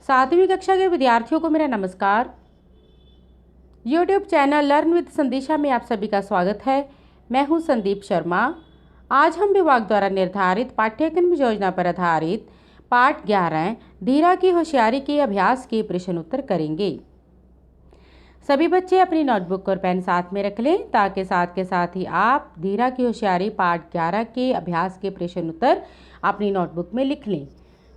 सातवीं कक्षा के विद्यार्थियों को मेरा नमस्कार। यूट्यूब चैनल लर्न विद संदीशा में आप सभी का स्वागत है। मैं हूं संदीप शर्मा। आज हम विभाग द्वारा निर्धारित पाठ्यक्रम योजना पर आधारित पाठ 11 धीरा की होशियारी के अभ्यास के प्रश्न उत्तर करेंगे। सभी बच्चे अपनी नोटबुक और पेन साथ में रख लें ताकि साथ के साथ ही आप धीरा की होशियारी पाठ 11 के अभ्यास के प्रश्न उत्तर अपनी नोटबुक में लिख लें।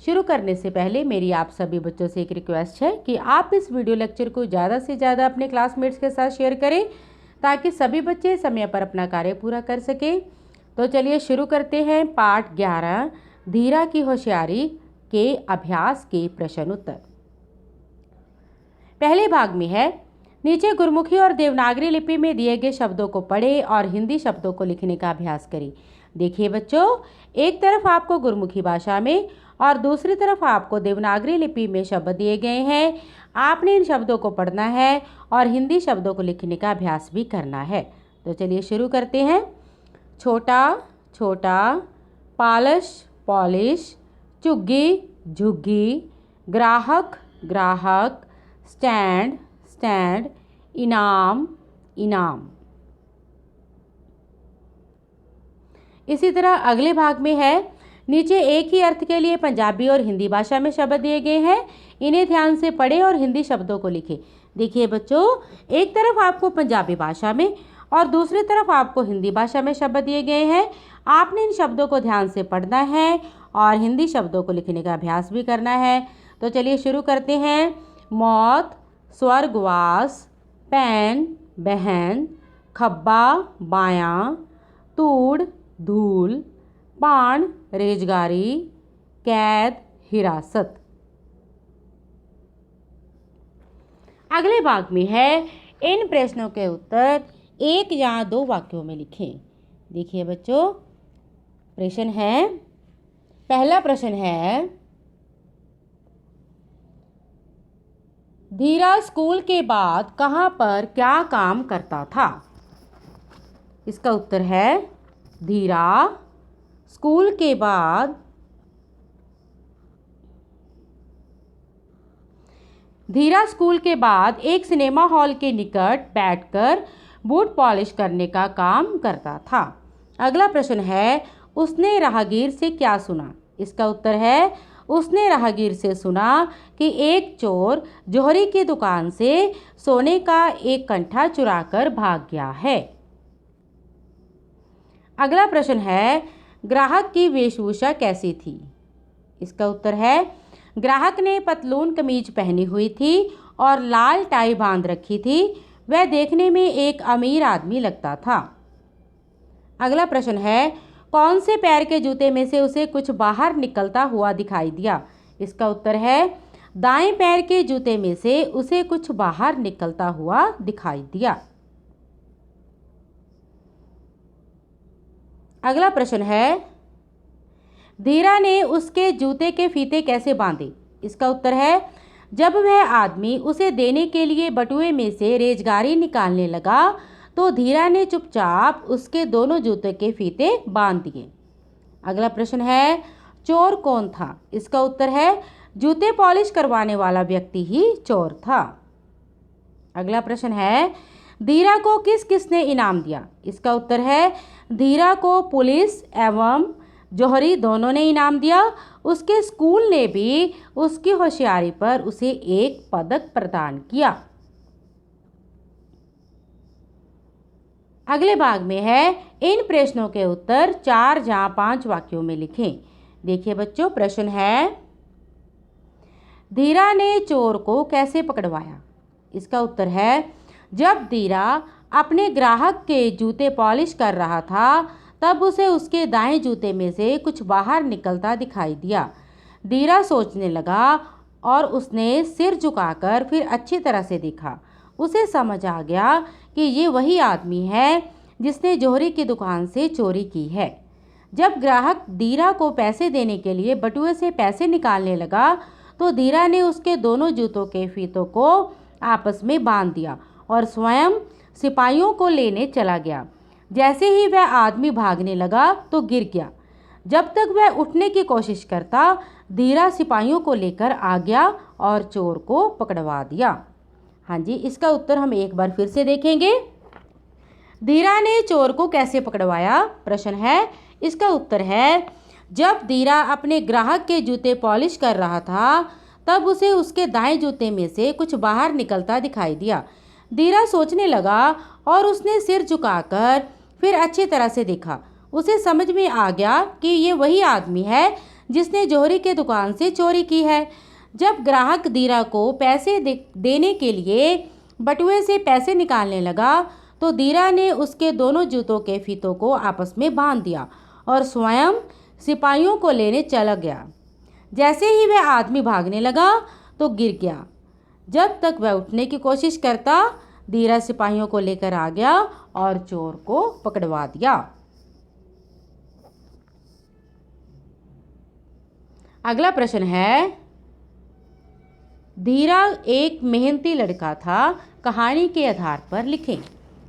शुरू करने से पहले मेरी आप सभी बच्चों से एक रिक्वेस्ट है कि आप इस वीडियो लेक्चर को ज़्यादा से ज़्यादा अपने क्लासमेट्स के साथ शेयर करें ताकि सभी बच्चे समय पर अपना कार्य पूरा कर सकें। तो चलिए शुरू करते हैं पाठ 11 धीरा की होशियारी के अभ्यास के प्रश्न उत्तर। पहले भाग में है, नीचे गुरमुखी और देवनागरी लिपि में दिए गए शब्दों को पढ़ें और हिंदी शब्दों को लिखने का अभ्यास करें। देखिए बच्चों, एक तरफ आपको गुरमुखी भाषा में और दूसरी तरफ आपको देवनागरी लिपि में शब्द दिए गए हैं। आपने इन शब्दों को पढ़ना है और हिंदी शब्दों को लिखने का अभ्यास भी करना है। तो चलिए शुरू करते हैं। छोटा छोटा, पालिश पॉलिश, चुग्गी झुग्गी, ग्राहक ग्राहक, स्टैंड स्टैंड, इनाम इनाम। इसी तरह अगले भाग में है, नीचे एक ही अर्थ के लिए पंजाबी और हिंदी भाषा में शब्द दिए गए हैं। इन्हें ध्यान से पढ़ें और हिंदी शब्दों को लिखें। देखिए बच्चों, एक तरफ आपको पंजाबी भाषा में और दूसरी तरफ आपको हिंदी भाषा में शब्द दिए गए हैं। आपने इन शब्दों को ध्यान से पढ़ना है और हिंदी शब्दों को लिखने का अभ्यास भी करना है। तो चलिए शुरू करते हैं। मौत स्वर्गवास, पैन बहन, खब्बा बायां, तूड़ धूल, बाण रेजगारी, कैद हिरासत। अगले भाग में है, इन प्रश्नों के उत्तर एक या दो वाक्यों में लिखें। देखिए बच्चों, प्रश्न है, पहला प्रश्न है, धीरा स्कूल के बाद कहाँ पर क्या काम करता था? इसका उत्तर है, धीरा स्कूल के बाद एक सिनेमा हॉल के निकट बैठकर बूट पॉलिश करने का काम करता था। अगला प्रश्न है, उसने राहगीर से क्या सुना? इसका उत्तर है, उसने राहगीर से सुना कि एक चोर जौहरी की दुकान से सोने का एक कंठा चुराकर भाग गया है। अगला प्रश्न है, ग्राहक की वेशभूषा कैसी थी? इसका उत्तर है, ग्राहक ने पतलून कमीज पहनी हुई थी और लाल टाई बांध रखी थी। वह देखने में एक अमीर आदमी लगता था। अगला प्रश्न है, कौन से पैर के जूते में से उसे कुछ बाहर निकलता हुआ दिखाई दिया? इसका उत्तर है, दाएं पैर के जूते में से उसे कुछ बाहर निकलता हुआ दिखाई दिया। अगला प्रश्न है, धीरा ने उसके जूते के फीते कैसे बांधे? इसका उत्तर है, जब वह आदमी उसे देने के लिए बटुए में से रेजगारी निकालने लगा तो धीरा ने चुपचाप उसके दोनों जूते के फीते बांध दिए। अगला प्रश्न है, चोर कौन था? इसका उत्तर है, जूते पॉलिश करवाने वाला व्यक्ति ही चोर था। अगला प्रश्न है, धीरा को किस किसने इनाम दिया? इसका उत्तर है, धीरा को पुलिस एवं जौहरी दोनों ने इनाम दिया। उसके स्कूल ने भी उसकी होशियारी पर उसे एक पदक प्रदान किया। अगले भाग में है, इन प्रश्नों के उत्तर 4 या 5 वाक्यों में लिखें। देखिए बच्चों, प्रश्न है, धीरा ने चोर को कैसे पकड़वाया? इसका उत्तर है, जब धीरा अपने ग्राहक के जूते पॉलिश कर रहा था तब उसे उसके दाएं जूते में से कुछ बाहर निकलता दिखाई दिया। धीरा सोचने लगा और उसने सिर झुकाकर फिर अच्छी तरह से देखा। उसे समझ आ गया कि ये वही आदमी है जिसने जौहरी की दुकान से चोरी की है। जब ग्राहक धीरा को पैसे देने के लिए बटुए से पैसे निकालने लगा तो धीरा ने उसके दोनों जूतों के फीतों को आपस में बांध दिया और स्वयं सिपाहियों को लेने चला गया। जैसे ही वह आदमी भागने लगा तो गिर गया। जब तक वह उठने की कोशिश करता, धीरा सिपाहियों को लेकर आ गया और चोर को पकड़वा दिया। हाँ जी, इसका उत्तर हम एक बार फिर से देखेंगे। धीरा ने चोर को कैसे पकड़वाया? प्रश्न है, इसका उत्तर है, जब धीरा अपने ग्राहक के जूते पॉलिश कर रहा था, तब उसे उसके दाएं जूते में से कुछ बाहर निकलता दिखाई दिया। धीरा सोचने लगा और उसने सिर झुकाकर फिर अच्छी तरह से देखा। उसे समझ में आ गया कि ये वही आदमी है जिसने जौहरी के दुकान से चोरी की है। जब ग्राहक धीरा को पैसे देने के लिए बटुए से पैसे निकालने लगा, तो धीरा ने उसके दोनों जूतों के फीतों को आपस में बांध दिया और स्वयं सिपाहियों को लेने चला गया। जैसे ही वह आदमी भागने लगा तो गिर गया। जब तक वह उठने की कोशिश करता, धीरा सिपाहियों को लेकर आ गया और चोर को पकड़वा दिया। अगला प्रश्न है, धीरा एक मेहनती लड़का था, कहानी के आधार पर लिखें।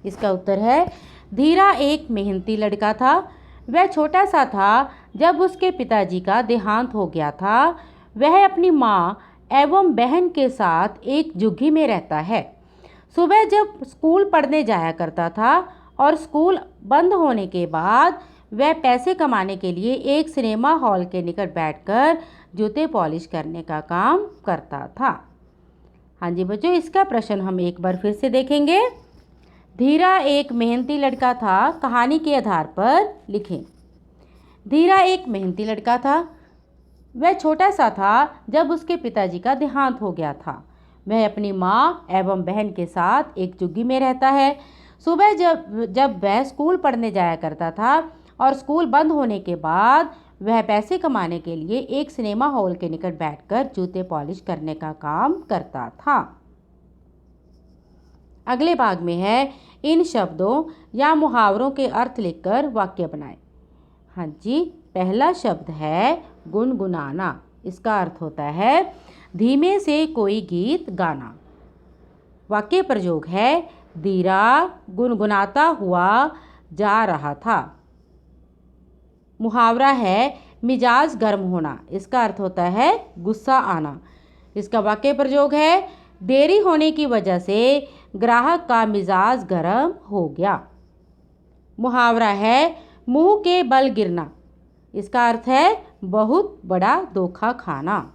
इसका उत्तर है, धीरा एक मेहनती लड़का था। वह छोटा सा था जब उसके पिताजी का देहांत हो गया था। वह अपनी माँ एवं बहन के साथ एक झुग्गी में रहता है। सुबह जब स्कूल पढ़ने जाया करता था और स्कूल बंद होने के बाद वह पैसे कमाने के लिए एक सिनेमा हॉल के निकट बैठकर जूते पॉलिश करने का काम करता था। हाँ जी बच्चों, इसका प्रश्न हम एक बार फिर से देखेंगे। धीरा एक मेहनती लड़का था, कहानी के आधार पर लिखें। धीरा एक मेहनती लड़का था। वह छोटा सा था जब उसके पिताजी का देहांत हो गया था। वह अपनी माँ एवं बहन के साथ एक झुग्गी में रहता है। सुबह जब वह स्कूल पढ़ने जाया करता था और स्कूल बंद होने के बाद वह पैसे कमाने के लिए एक सिनेमा हॉल के निकट बैठकर जूते पॉलिश करने का काम करता था। अगले भाग में है, इन शब्दों या मुहावरों के अर्थ लिखकर वाक्य बनाएं। हाँ जी, पहला शब्द है गुनगुनाना। इसका अर्थ होता है धीमे से कोई गीत गाना। वाक्य प्रयोग है, धीरा गुनगुनाता हुआ जा रहा था। मुहावरा है मिजाज गर्म होना। इसका अर्थ होता है गुस्सा आना। इसका वाक्य प्रयोग है, देरी होने की वजह से ग्राहक का मिजाज गर्म हो गया। मुहावरा है मुंह के बल गिरना। इसका अर्थ है बहुत बड़ा धोखा खाना।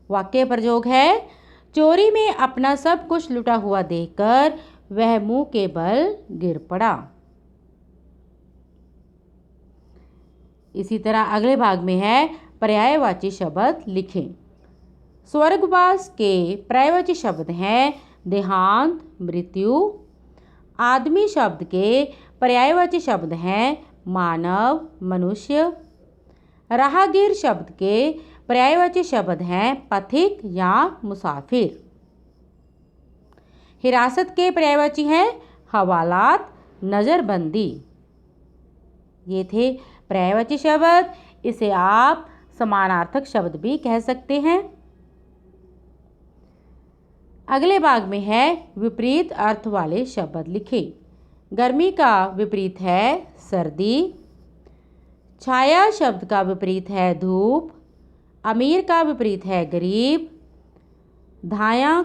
वाक्य प्रयोग है, चोरी में अपना सब कुछ लुटा हुआ देखकर वह मुंह के बल गिर पड़ा। इसी तरह अगले भाग में है, पर्यायवाची शब्द लिखें। स्वर्गवास के पर्यायवाची शब्द हैं देहांत, मृत्यु। आदमी शब्द के पर्यायवाची शब्द हैं मानव, मनुष्य। राहगीर शब्द के पर्यायवाची शब्द हैं पथिक या मुसाफिर। हिरासत के पर्यायवाची हैं हवालात, नज़रबंदी। ये थे पर्यायवाची शब्द। इसे आप समानार्थक शब्द भी कह सकते हैं। अगले भाग में है विपरीत अर्थ वाले शब्द लिखें। गर्मी का विपरीत है सर्दी। छाया शब्द का विपरीत है धूप। अमीर का विपरीत है गरीब। दायां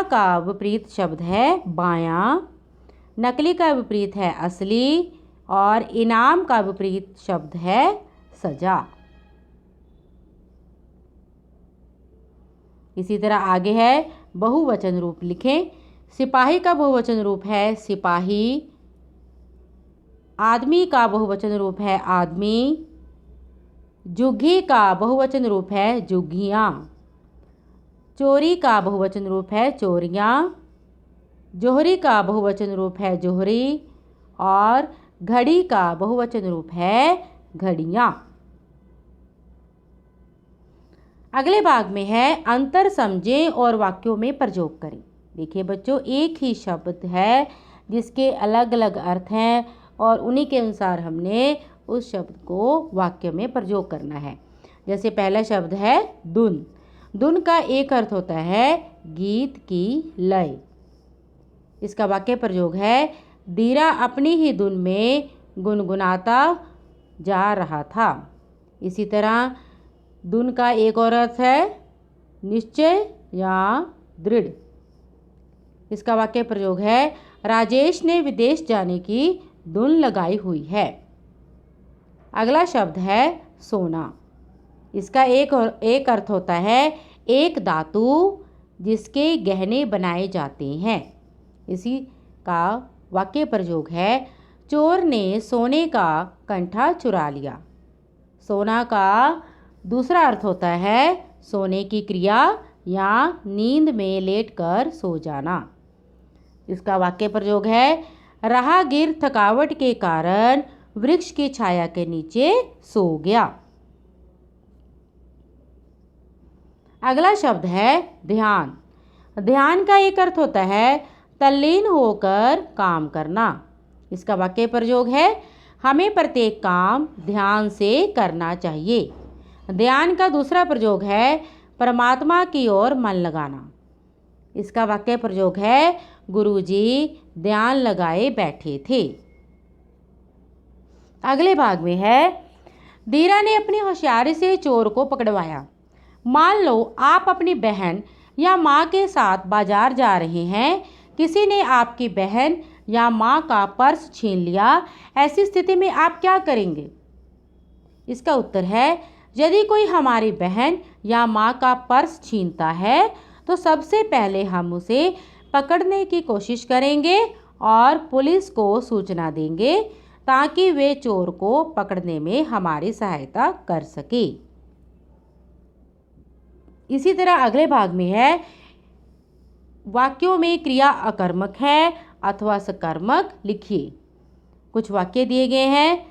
का विपरीत शब्द है बायां। नकली का विपरीत है असली और इनाम का विपरीत शब्द है सजा। इसी तरह आगे है बहुवचन रूप लिखें। सिपाही का बहुवचन रूप है सिपाही। आदमी का बहुवचन रूप है आदमी। झुग्गी का बहुवचन रूप है झुग्गियाँ। चोरी का बहुवचन रूप है चोरियाँ। जौहरी का बहुवचन रूप है जौहरी और घड़ी का बहुवचन रूप है घड़ियाँ। अगले भाग में है अंतर समझें और वाक्यों में प्रयोग करें। देखिए बच्चों, एक ही शब्द है जिसके अलग अलग अर्थ हैं और उन्हीं के अनुसार हमने उस शब्द को वाक्य में प्रयोग करना है। जैसे पहला शब्द है धुन। धुन का एक अर्थ होता है गीत की लय। इसका वाक्य प्रयोग है, धीरा अपनी ही धुन में गुनगुनाता जा रहा था। इसी तरह धुन का एक और अर्थ है निश्चय या दृढ़। इसका वाक्य प्रयोग है राजेश ने विदेश जाने की धुन लगाई हुई है। अगला शब्द है सोना। इसका एक अर्थ होता है एक धातु जिसके गहने बनाए जाते हैं। इसी का वाक्य प्रयोग है चोर ने सोने का कंठा चुरा लिया। सोना का दूसरा अर्थ होता है सोने की क्रिया या नींद में लेटकर सो जाना। इसका वाक्य प्रयोग है राहगीर थकावट के कारण वृक्ष की छाया के नीचे सो गया। अगला शब्द है ध्यान। ध्यान का एक अर्थ होता है तल्लीन होकर काम करना। इसका वाक्य प्रयोग है हमें प्रत्येक काम ध्यान से करना चाहिए। ध्यान का दूसरा प्रयोग है परमात्मा की ओर मन लगाना। इसका वाक्य प्रयोग है गुरुजी ध्यान लगाए बैठे थे। अगले भाग में है धीरा ने अपनी होशियारी से चोर को पकड़वाया। मान लो आप अपनी बहन या माँ के साथ बाजार जा रहे हैं। किसी ने आपकी बहन या माँ का पर्स छीन लिया। ऐसी स्थिति में आप क्या करेंगे? इसका उत्तर है यदि कोई हमारी बहन या माँ का पर्स छीनता है तो सबसे पहले हम उसे पकड़ने की कोशिश करेंगे और पुलिस को सूचना देंगे ताकि वे चोर को पकड़ने में हमारी सहायता कर सके। इसी तरह अगले भाग में है वाक्यों में क्रिया अकर्मक है अथवा सकर्मक लिखिए। कुछ वाक्य दिए गए हैं,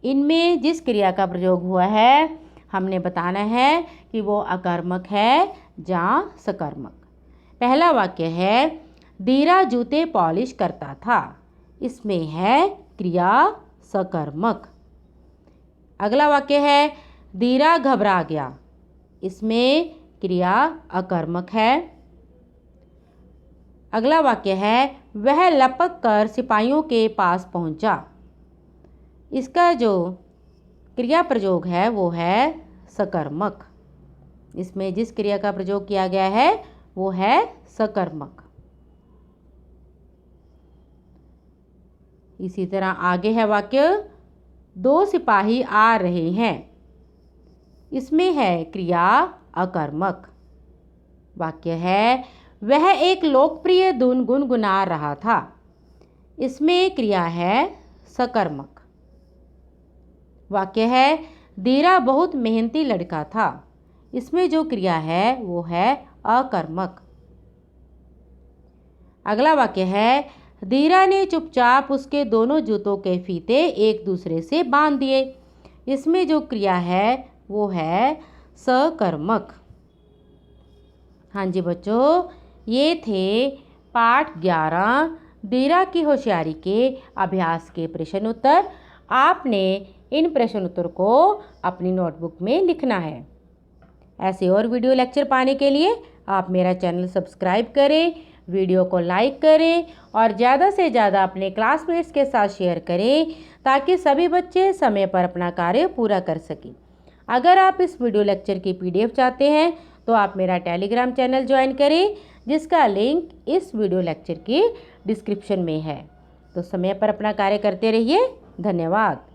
इनमें जिस क्रिया का प्रयोग हुआ है हमने बताना है कि वो अकर्मक है या सकर्मक। पहला वाक्य है धीरा जूते पॉलिश करता था। इसमें है क्रिया सकर्मक। अगला वाक्य है धीरा घबरा गया। इसमें क्रिया अकर्मक है। अगला वाक्य है वह लपक कर सिपाहियों के पास पहुंचा। इसका जो क्रिया प्रयोग है वो है सकर्मक। इसमें जिस क्रिया का प्रयोग किया गया है वो है सकर्मक। इसी तरह आगे है वाक्य दो सिपाही आ रहे हैं। इसमें है क्रिया अकर्मक। वाक्य है वह एक लोकप्रिय धुन गुनगुना रहा था। इसमें क्रिया है सकर्मक। वाक्य है धीरा बहुत मेहनती लड़का था। इसमें जो क्रिया है वो है अकर्मक। अगला वाक्य है धीरा ने चुपचाप उसके दोनों जूतों के फीते एक दूसरे से बांध दिए। इसमें जो क्रिया है वो है सकर्मक। हाँ जी बच्चों, ये थे पाठ 11 धीरा की होशियारी के अभ्यास के प्रश्न उत्तर। आपने इन प्रश्न उत्तर को अपनी नोटबुक में लिखना है। ऐसे और वीडियो लेक्चर पाने के लिए आप मेरा चैनल सब्सक्राइब करें, वीडियो को लाइक करें और ज़्यादा से ज़्यादा अपने क्लासमेट्स के साथ शेयर करें ताकि सभी बच्चे समय पर अपना कार्य पूरा कर सकें। अगर आप इस वीडियो लेक्चर की PDF चाहते हैं तो आप मेरा टेलीग्राम चैनल ज्वाइन करें जिसका लिंक इस वीडियो लेक्चर की डिस्क्रिप्शन में है। तो समय पर अपना कार्य करते रहिए। धन्यवाद।